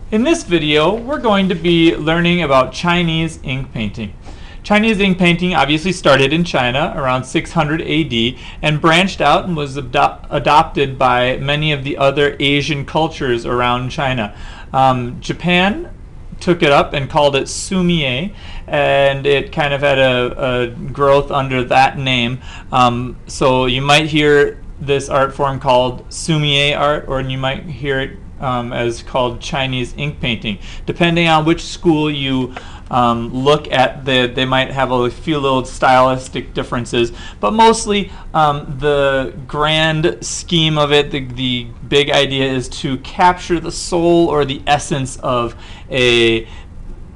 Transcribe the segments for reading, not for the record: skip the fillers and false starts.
In this video, we're going to be learning about Chinese ink painting. Chinese ink painting obviously started in China around 600 AD and branched out and was adopted by many of the other Asian cultures around China. Japan took it up and called it Sumi-e, and it kind of had a growth under that name. So you might hear this art form called Sumi-e art, or you might hear it as called Chinese ink painting. Depending on which school you look at, they might have a few little stylistic differences, but mostly the grand scheme of it, the big idea is to capture the soul or the essence of a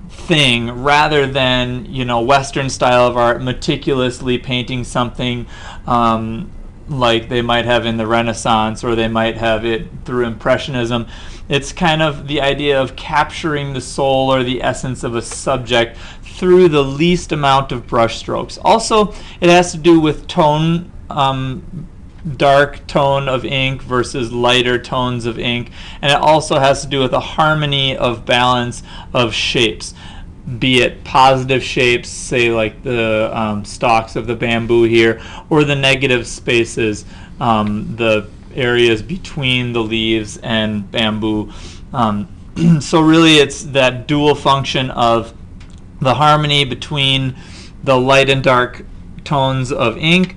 thing rather than, Western style of art, meticulously painting something like they might have in the Renaissance, or they might have it through Impressionism. It's kind of the idea of capturing the soul or the essence of a subject through the least amount of brush strokes. Also, it has to do with tone, dark tone of ink versus lighter tones of ink, and it also has to do with a harmony of balance of shapes, be it positive shapes, say like the stalks of the bamboo here, or the negative spaces, the areas between the leaves and bamboo. So really it's that dual function of the harmony between the light and dark tones of ink,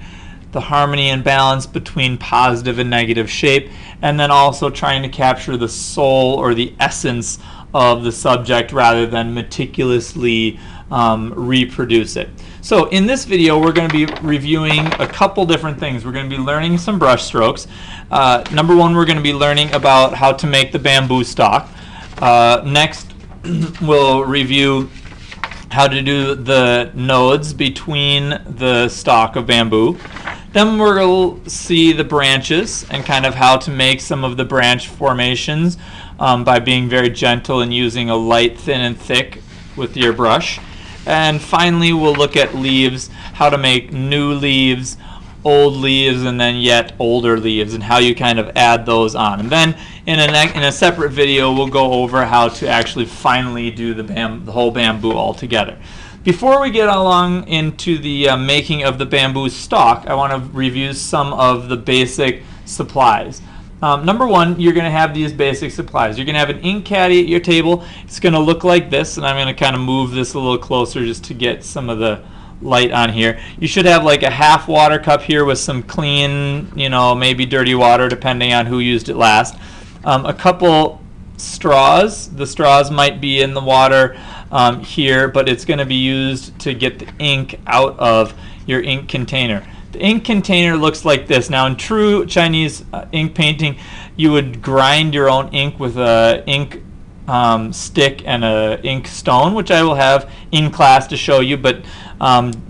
the harmony and balance between positive and negative shape, and then also trying to capture the soul or the essence of the subject rather than meticulously reproduce it. So in this video, we're going to be reviewing a couple different things. We're going to be learning some brush strokes. Number one, we're going to be learning about how to make the bamboo stalk. Next, we'll review how to do the nodes between the stalk of bamboo. Then we'll see the branches and kind of how to make some of the branch formations by being very gentle and using a light, thin, and thick with your brush. And finally, we'll look at leaves, how to make new leaves, old leaves, and then yet older leaves, and how you kind of add those on. And then in a separate video, we'll go over how to actually finally do the whole bamboo all together. Before we get along into the making of the bamboo stalk, I want to review some of the basic supplies. Number one, you're going to have these basic supplies. You're going to have an ink caddy at your table. It's going to look like this, and I'm going to kind of move this a little closer just to get some of the light on here. You should have like a half water cup here with some clean, maybe dirty water depending on who used it last. A couple straws. The straws might be in the water here, but it's going to be used to get the ink out of your ink container. The ink container looks like this. Now, in true Chinese ink painting, you would grind your own ink with a ink stick and a ink stone, which I will have in class to show you, but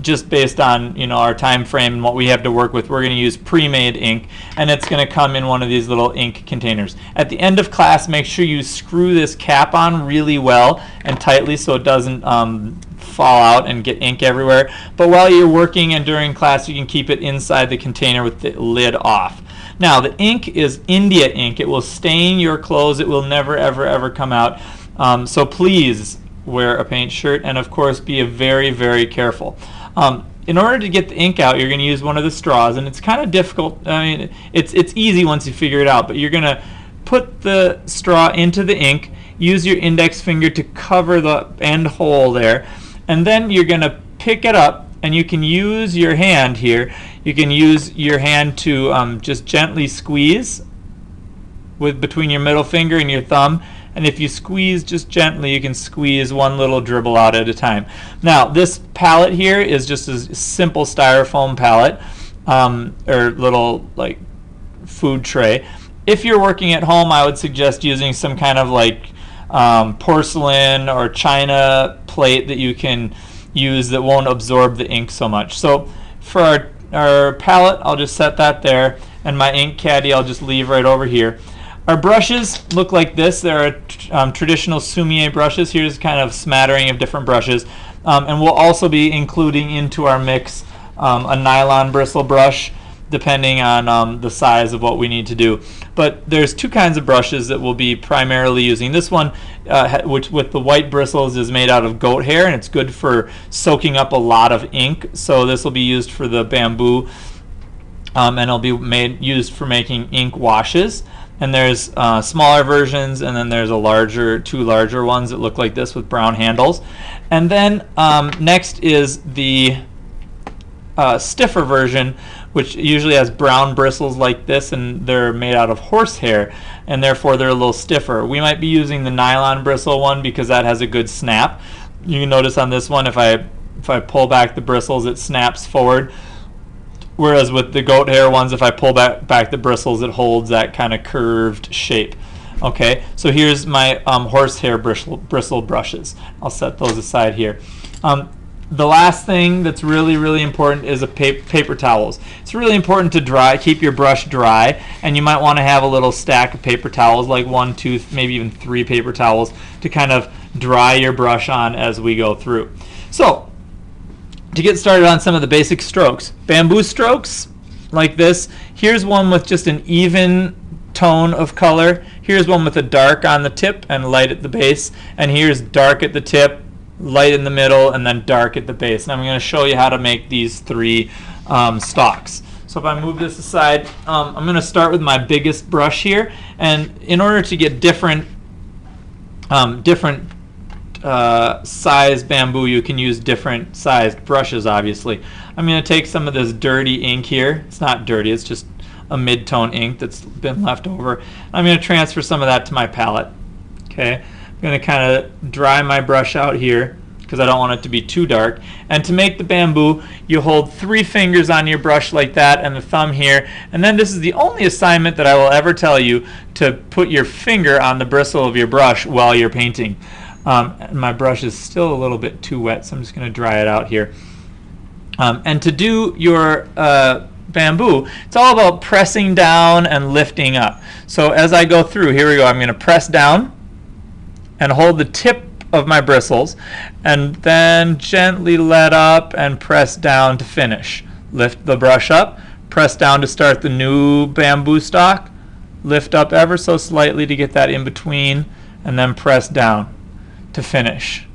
just based on our time frame and what we have to work with, we're going to use pre-made ink, and it's going to come in one of these little ink containers. At the end of class, make sure you screw this cap on really well and tightly so it doesn't fall out and get ink everywhere. But while you're working and during class, you can keep it inside the container with the lid off. Now, the ink is India ink. It will stain your clothes. It will never, ever, ever come out. So please wear a paint shirt, and of course be very, very careful. In order to get the ink out, you're going to use one of the straws, and it's kind of difficult. I mean, it's easy once you figure it out, but you're going to put the straw into the ink, use your index finger to cover the end hole there, and then you're going to pick it up, and you can use your hand here. You can use your hand to just gently squeeze with between your middle finger and your thumb. And if you squeeze just gently, you can squeeze one little dribble out at a time. Now, this palette here is just a simple styrofoam palette, or little like food tray. If you're working at home, I would suggest using some kind of like porcelain or china plate that you can use that won't absorb the ink so much. So for our palette, I'll just set that there, and my ink caddy I'll just leave right over here. Our brushes look like this. They're traditional Sumi-e brushes. Here's kind of smattering of different brushes. And we'll also be including into our mix a nylon bristle brush, depending on the size of what we need to do. But there's two kinds of brushes that we'll be primarily using. This one, which with the white bristles, is made out of goat hair, and it's good for soaking up a lot of ink. So this will be used for the bamboo, and it'll be used for making ink washes. And there's smaller versions, and then there's two larger ones that look like this with brown handles. And then next is the stiffer version, which usually has brown bristles like this, and they're made out of horsehair, and therefore they're a little stiffer. We might be using the nylon bristle one because that has a good snap. You can notice on this one, if I pull back the bristles, it snaps forward. Whereas with the goat hair ones, if I pull back the bristles, it holds that kind of curved shape. Okay, so here's my horsehair bristle brushes. I'll set those aside here. The last thing that's really, really important is paper towels. It's really important to keep your brush dry, and you might want to have a little stack of paper towels, like 1, 2, maybe even 3 paper towels, to kind of dry your brush on as we go through. So, to get started on some of the basic strokes. Bamboo strokes, like this. Here's one with just an even tone of color. Here's one with a dark on the tip and light at the base. And here's dark at the tip, light in the middle, and then dark at the base. And I'm going to show you how to make these 3 stalks. So if I move this aside, I'm going to start with my biggest brush here. And in order to get different size bamboo, you can use different sized brushes, obviously. I'm going to take some of this dirty ink here. It's not dirty, it's just a mid-tone ink that's been left over. I'm going to transfer some of that to my palette. Okay, I'm going to kind of dry my brush out here because I don't want it to be too dark. And to make the bamboo, you hold 3 fingers on your brush like that and the thumb here. And then this is the only assignment that I will ever tell you, to put your finger on the bristle of your brush while you're painting. My brush is still a little bit too wet, so I'm just going to dry it out here. And to do your bamboo, it's all about pressing down and lifting up. So as I go through, here we go, I'm going to press down and hold the tip of my bristles, and then gently let up and press down to finish. Lift the brush up, press down to start the new bamboo stalk, lift up ever so slightly to get that in between, and then press down to finish.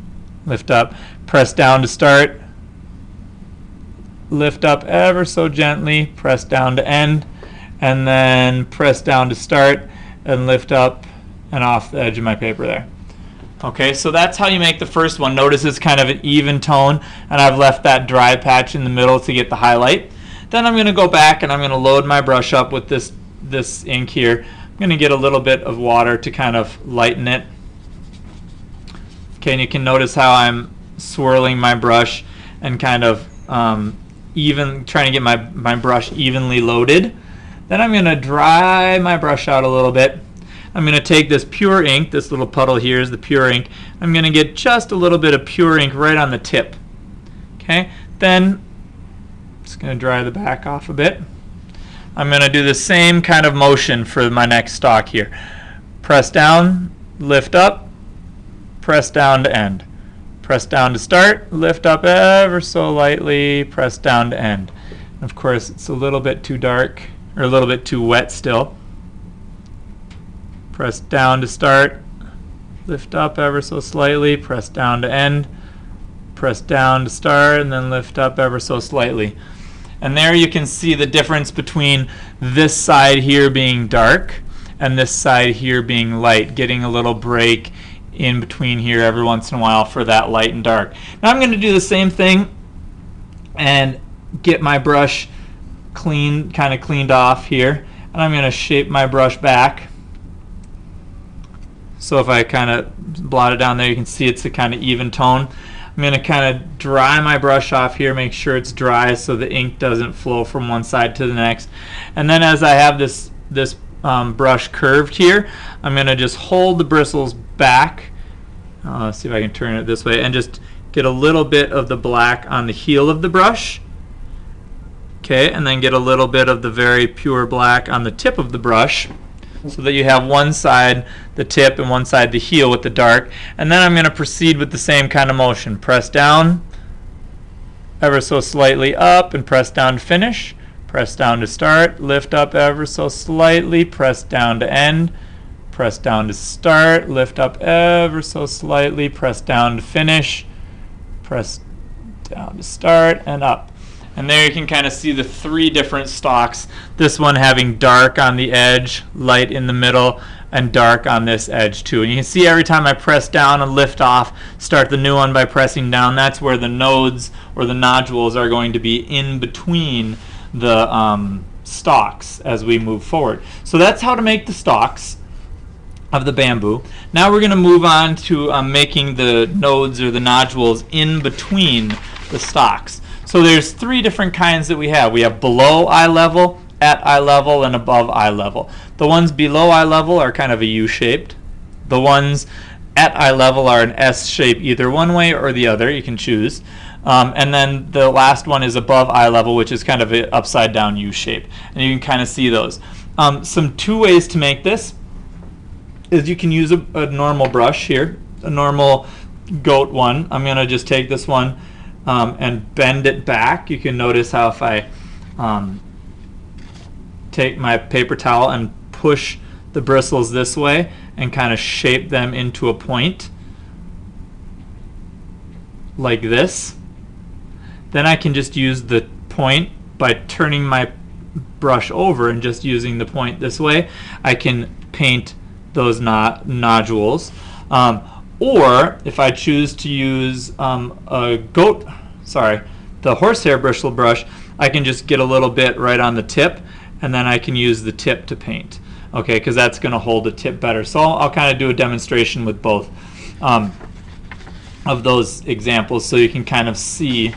Lift up, press down to start, lift up ever so gently, press down to end, and then press down to start and lift up and off the edge of my paper there. Okay, so that's how you make the first one. Notice it's kind of an even tone, and I've left that dry patch in the middle to get the highlight. Then I'm going to go back and I'm going to load my brush up with this ink here. I'm going to get a little bit of water to kind of lighten it. Okay, and you can notice how I'm swirling my brush and kind of trying to get my brush evenly loaded. Then I'm going to dry my brush out a little bit. I'm going to take this pure ink, this little puddle here is the pure ink. I'm going to get just a little bit of pure ink right on the tip. Okay, then just going to dry the back off a bit. I'm going to do the same kind of motion for my next stalk here. Press down, lift up, press down to end. Press down to start, lift up ever so lightly, press down to end. And of course, it's a little bit too dark, or a little bit too wet still. Press down to start, lift up ever so slightly, press down to end, press down to start, and then lift up ever so slightly. And there you can see the difference between this side here being dark and this side here being light, getting a little break in between here every once in a while for that light and dark. Now I'm going to do the same thing and get my brush kind of cleaned off here, and I'm going to shape my brush back. So if I kind of blot it down there, you can see it's a kind of even tone. I'm going to kind of dry my brush off here, make sure it's dry so the ink doesn't flow from one side to the next. And then as I have this brush curved here, I'm going to just hold the bristles back. Let's see if I can turn it this way and just get a little bit of the black on the heel of the brush. Okay, and then get a little bit of the very pure black on the tip of the brush, so that you have one side the tip and one side the heel with the dark. And then I'm going to proceed with the same kind of motion. Press down ever so slightly up and press down to finish. press down to start, lift up ever so slightly, press down to end, press down to start, lift up ever so slightly, press down to finish, press down to start, and up. And there you can kind of see the three different stalks. This one having dark on the edge, light in the middle, and dark on this edge too. And you can see every time I press down and lift off, start the new one by pressing down, that's where the nodes or the nodules are going to be in between the stalks as we move forward. So that's how to make the stalks of the bamboo. Now we're going to move on to making the nodes or the nodules in between the stalks. So there's three different kinds that we have. We have below eye level, at eye level, and above eye level. The ones below eye level are kind of a U-shaped. The ones at eye level are an S shape either one way or the other. You can choose. And then the last one is above eye level, which is kind of an upside down U shape. And you can kind of see those. Some two ways to make this is you can use a normal brush here, a normal goat one. I'm going to just take this one and bend it back. You can notice how if I take my paper towel and push the bristles this way and kind of shape them into a point like this, then I can just use the point by turning my brush over and just using the point this way. I can paint those nodules. Or if I choose to use the horsehair bristle brush, I can just get a little bit right on the tip, and then I can use the tip to paint. Okay, because that's going to hold the tip better. So I'll kind of do a demonstration with both of those examples so you can kind of see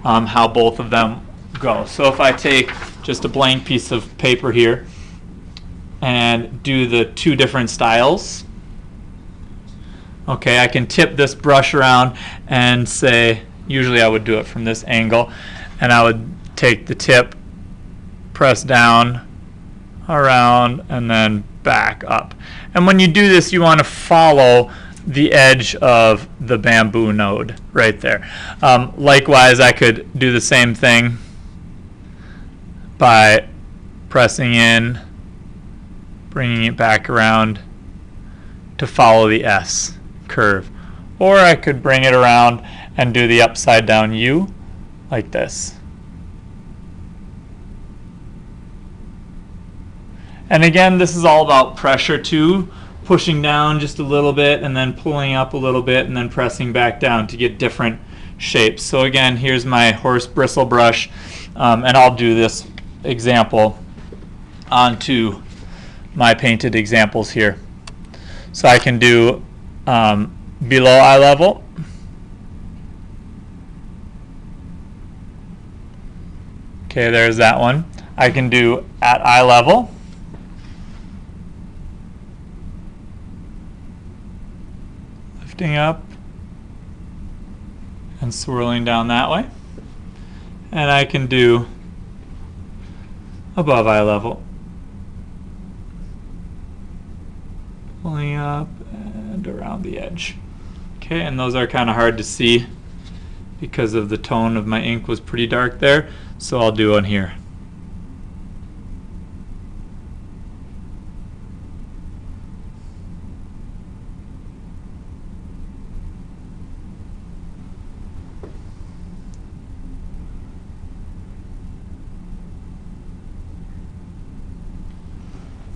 how both of them go. So if I take just a blank piece of paper here and do the two different styles, okay, I can tip this brush around and say, usually I would do it from this angle, and I would take the tip, press down, around, and then back up. And when you do this, you want to follow the edge of the bamboo node right there. Likewise, I could do the same thing by pressing in, bringing it back around to follow the S curve. Or I could bring it around and do the upside down U like this. And again, this is all about pressure too, pushing down just a little bit and then pulling up a little bit and then pressing back down to get different shapes. So again, here's my horse bristle brush, and I'll do this example onto my painted examples here. So I can do below eye level, okay, there's that one. I can do at eye level, lifting up and swirling down that way, and I can do above eye level, pulling up and around the edge. Okay, and those are kind of hard to see because of the tone of my ink was pretty dark there, so I'll do one here.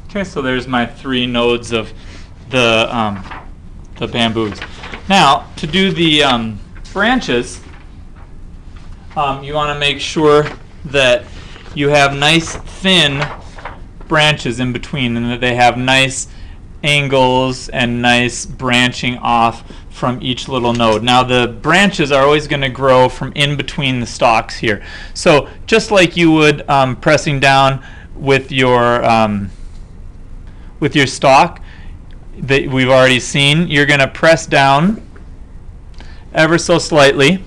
Okay, so there's my three nodes of the bamboos. Now, to do the branches, you want to make sure that you have nice thin branches in between and that they have nice angles and nice branching off from each little node. Now the branches are always going to grow from in between the stalks here. So just like you would pressing down with your stalk that we've already seen, you're going to press down ever so slightly,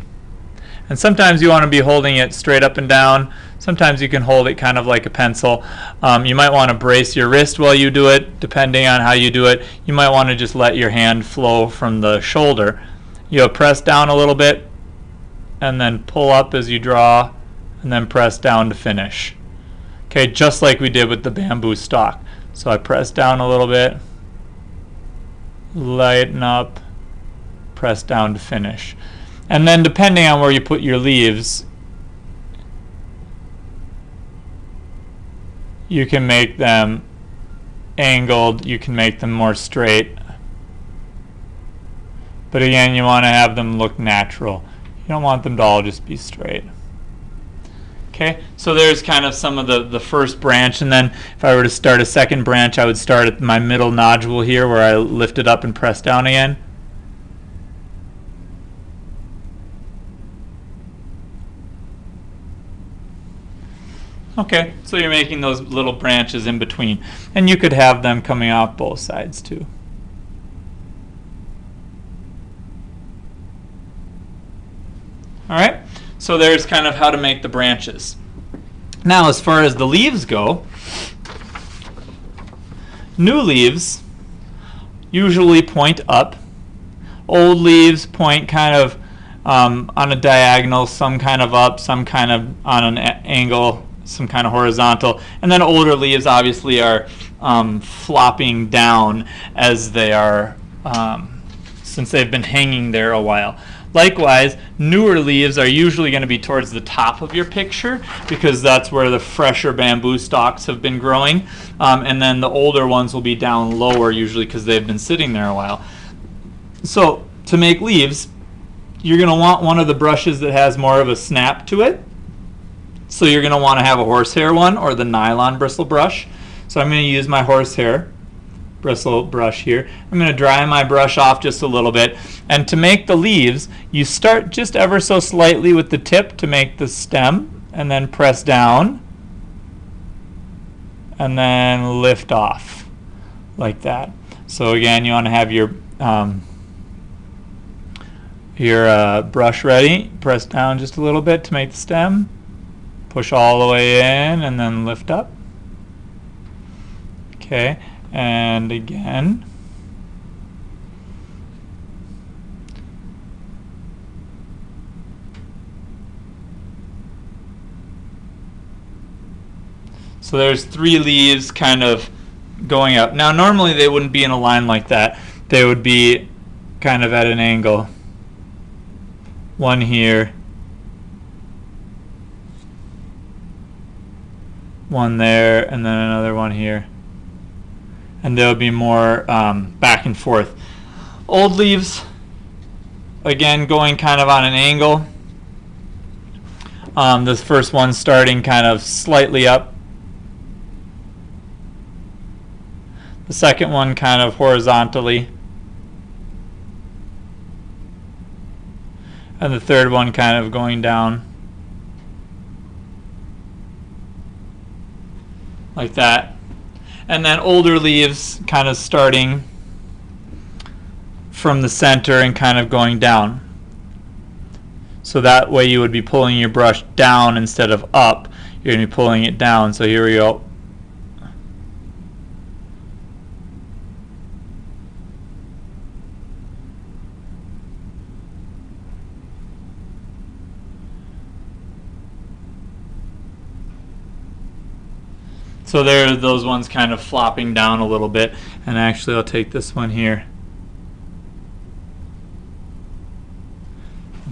and sometimes you want to be holding it straight up and down. Sometimes you can hold it kind of like a pencil. You might want to brace your wrist while you do it, depending on how you do it. You might want to just let your hand flow from the shoulder. You'll press down a little bit and then pull up as you draw and then press down to finish. Okay, just like we did with the bamboo stalk. So I press down a little bit, lighten up, press down to finish. And then depending on where you put your leaves, you can make them angled, you can make them more straight. But again, you want to have them look natural. You don't want them to all just be straight. Okay, so there's kind of some of the first branch, and then if I were to start a second branch, I would start at my middle nodule here where I lift it up and press down again. Okay, so you're making those little branches in between, and you could have them coming off both sides too. All right, so there's kind of how to make the branches. Now, as far as the leaves go, new leaves usually point up. Old leaves point kind of on a diagonal, some kind of up, some kind of on an angle, some kind of horizontal. And then older leaves obviously are flopping down as they are, since they've been hanging there a while. Likewise, newer leaves are usually going to be towards the top of your picture because that's where the fresher bamboo stalks have been growing. And then the older ones will be down lower usually because they've been sitting there a while. So to make leaves, you're going to want one of the brushes that has more of a snap to it. So you're going to want to have a horsehair one or the nylon bristle brush. So I'm going to use my horsehair bristle brush here. I'm going to dry my brush off just a little bit. And to make the leaves, you start just ever so slightly with the tip to make the stem, and then press down, and then lift off like that. So again, you want to have your brush ready. Press down just a little bit to make the stem. Push all the way in, and then lift up. Okay. And again, so there's 3 leaves kind of going up. Now normally they wouldn't be in a line like that. They would be kind of at an angle. One here, one there, and then another one here. And there'll be more back and forth. Old leaves, again, going kind of on an angle. This first one starting kind of slightly up. The second one kind of horizontally. And the third one kind of going down. Like that. And then older leaves kind of starting from the center and kind of going down. So that way you would be pulling your brush down instead of up. You're going to be pulling it down. So here we go. So there are those ones kind of flopping down a little bit. And actually I'll take this one here.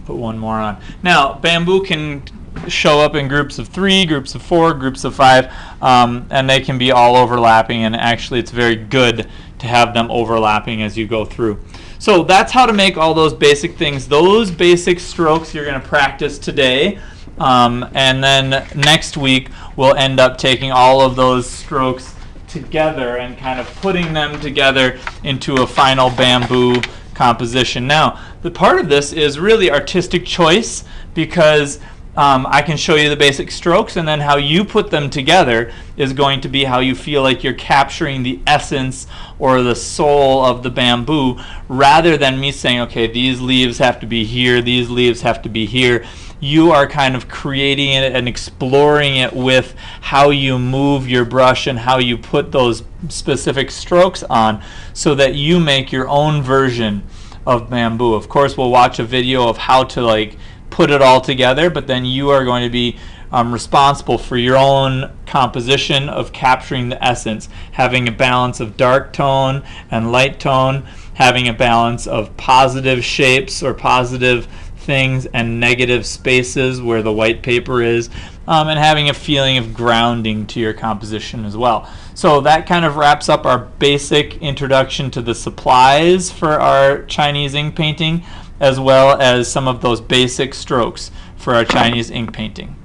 Put one more on. Now bamboo can show up in groups of 3, groups of 4, groups of 5, and they can be all overlapping, and actually it's very good to have them overlapping as you go through. So that's how to make all those basic things. Those basic strokes you're going to practice today. And then next week we'll end up taking all of those strokes together and kind of putting them together into a final bamboo composition. Now, the part of this is really artistic choice because I can show you the basic strokes, and then how you put them together is going to be how you feel like you're capturing the essence or the soul of the bamboo, rather than me saying, okay, these leaves have to be here, these leaves have to be here. You are kind of creating it and exploring it with how you move your brush and how you put those specific strokes on, so that you make your own version of bamboo. Of course, we'll watch a video of how to put it all together, but then you are going to be responsible for your own composition of capturing the essence, having a balance of dark tone and light tone, having a balance of positive shapes or positive things and negative spaces where the white paper is, and having a feeling of grounding to your composition as well. So that kind of wraps up our basic introduction to the supplies for our Chinese ink painting, as well as some of those basic strokes for our Chinese ink painting.